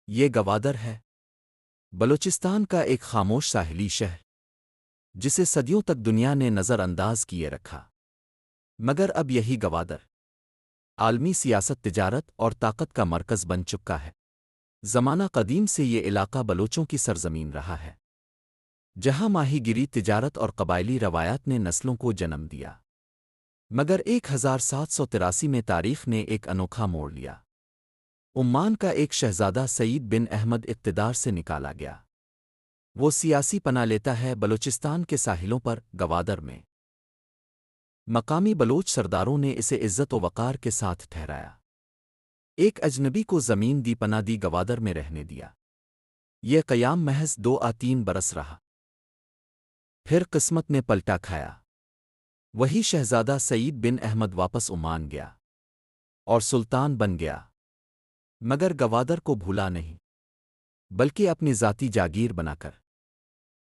یہ گوادر ہے، بلوچستان کا ایک خاموش ساحلی شہر جسے صدیوں تک دنیا نے نظر انداز کیے رکھا، مگر اب یہی گوادر عالمی سیاست، تجارت اور طاقت کا مرکز بن چکا ہے۔ زمانہ قدیم سے یہ علاقہ بلوچوں کی سرزمین رہا ہے، جہاں ماہی گیری، تجارت اور قبائلی روایات نے نسلوں کو جنم دیا۔ مگر 1783 میں تاریخ نے ایک انوکھا موڑ لیا۔ عمان کا ایک شہزادہ سعید بن احمد اقتدار سے نکالا گیا۔ وہ سیاسی پناہ لیتا ہے بلوچستان کے ساحلوں پر، گوادر میں۔ مقامی بلوچ سرداروں نے اسے عزت و وقار کے ساتھ ٹھہرایا۔ ایک اجنبی کو زمین دی، پناہ دی، گوادر میں رہنے دیا۔ یہ قیام محض 2 یا 3 برس رہا، پھر قسمت نے پلٹا کھایا۔ وہی شہزادہ سعید بن احمد واپس عمان گیا اور سلطان بن گیا، مگر گوادر کو بھولا نہیں، بلکہ اپنی ذاتی جاگیر بنا کر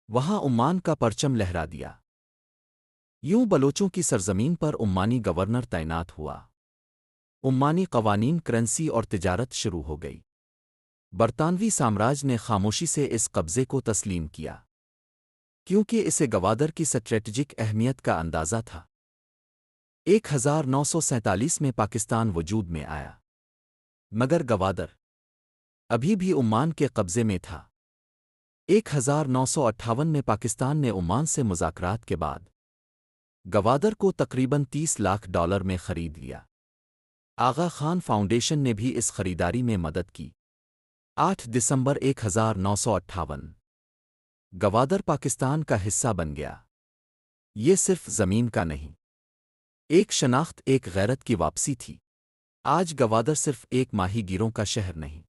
وہاں عمان کا پرچم لہرا دیا۔ یوں بلوچوں کی سرزمین پر عمانی گورنر تعینات ہوا۔ عمانی قوانین، کرنسی اور تجارت شروع ہو گئی۔ برطانوی سامراج نے خاموشی سے اس قبضے کو تسلیم کیا، کیونکہ اسے گوادر کی اسٹریٹجک اہمیت کا اندازہ تھا۔ 1947 میں پاکستان وجود میں آیا، مگر گوادر ابھی بھی عمان کے قبضے میں تھا۔ 1958 میں پاکستان نے عمان سے مذاکرات کے بعد گوادر کو تقریباً $30 لاکھ میں خرید لیا۔ آغا خان فاؤنڈیشن نے بھی اس خریداری میں مدد کی۔ 8 دسمبر 1958 گوادر پاکستان کا حصہ بن گیا۔ یہ صرف زمین کا نہیں، ایک شناخت، ایک غیرت کی واپسی تھی۔ آج گوادر صرف ایک ماہی گیروں کا شہر نہیں،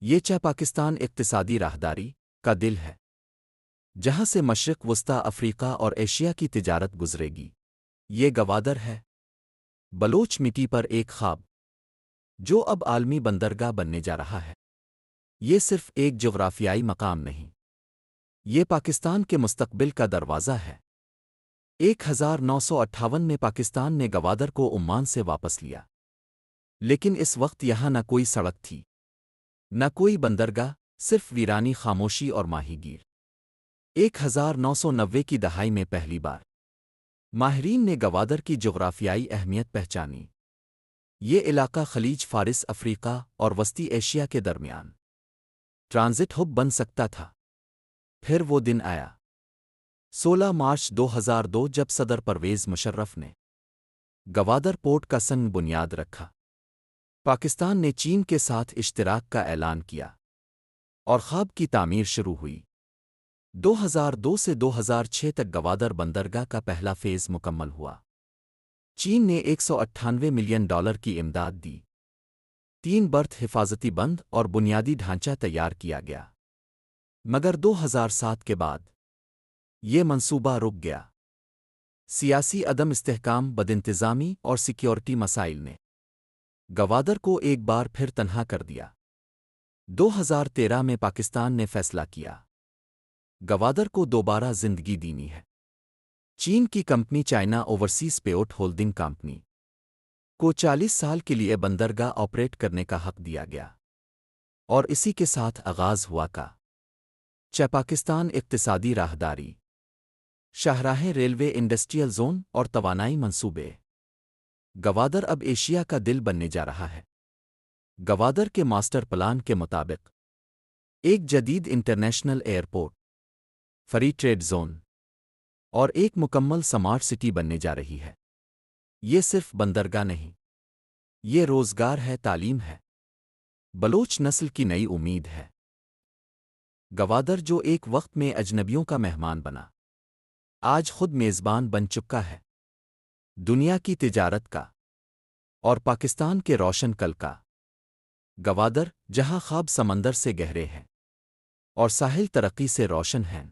یہ پاکستان اقتصادی راہداری کا دل ہے، جہاں سے مشرق وسطی، افریقہ اور ایشیا کی تجارت گزرے گی۔ یہ گوادر ہے، بلوچ مٹی پر ایک خواب جو اب عالمی بندرگاہ بننے جا رہا ہے۔ یہ صرف ایک جغرافیائی مقام نہیں، یہ پاکستان کے مستقبل کا دروازہ ہے۔ 1958 میں پاکستان نے گوادر کو عمان سے واپس لیا، لیکن اس وقت یہاں نہ کوئی سڑک تھی، نہ کوئی بندرگاہ، صرف ویرانی، خاموشی اور ماہی گیر۔ 1990 کی دہائی میں پہلی بار ماہرین نے گوادر کی جغرافیائی اہمیت پہچانی۔ یہ علاقہ خلیج فارس، افریقہ اور وسطی ایشیا کے درمیان ٹرانزٹ ہب بن سکتا تھا۔ پھر وہ دن آیا، 16 مارچ 2002، جب صدر پرویز مشرف نے گوادر پورٹ کا سنگ بنیاد رکھا۔ پاکستان نے چین کے ساتھ اشتراک کا اعلان کیا اور خواب کی تعمیر شروع ہوئی۔ 2002 سے 2006 تک گوادر بندرگاہ کا پہلا فیز مکمل ہوا۔ چین نے $198 ملین کی امداد دی، 3 برتھ، حفاظتی بند اور بنیادی ڈھانچہ تیار کیا گیا۔ مگر 2007 کے بعد یہ منصوبہ رک گیا۔ سیاسی عدم استحکام، بدانتظامی اور سیکیورٹی مسائل نے گوادر کو ایک بار پھر تنہا کر دیا۔ 2013 میں پاکستان نے فیصلہ کیا گوادر کو دوبارہ زندگی دینی ہے۔ چین کی company China overseas pivot holding company کو 40 سال کے لیے بندرگاہ آپریٹ کرنے کا حق دیا گیا، اور اسی کے ساتھ آغاز ہوا کا پاکستان اقتصادی راہداری، شاہراہیں، ریلوے، انڈسٹریل زون اور توانائی منصوبے۔ گوادر اب ایشیا کا دل بننے جا رہا ہے۔ گوادر کے ماسٹر پلان کے مطابق ایک جدید international airport, free trade zone اور ایک مکمل سمارٹ سٹی بننے جا رہی ہے۔ یہ صرف بندرگاہ نہیں، یہ روزگار ہے، تعلیم ہے، بلوچ نسل کی نئی امید ہے۔ گوادر جو ایک وقت میں اجنبیوں کا مہمان بنا، آج خود میزبان بن چکا ہے، دنیا کی تجارت کا اور پاکستان کے روشن کل کا۔ گوادر، جہاں خواب سمندر سے گہرے ہیں اور ساحل ترقی سے روشن ہیں۔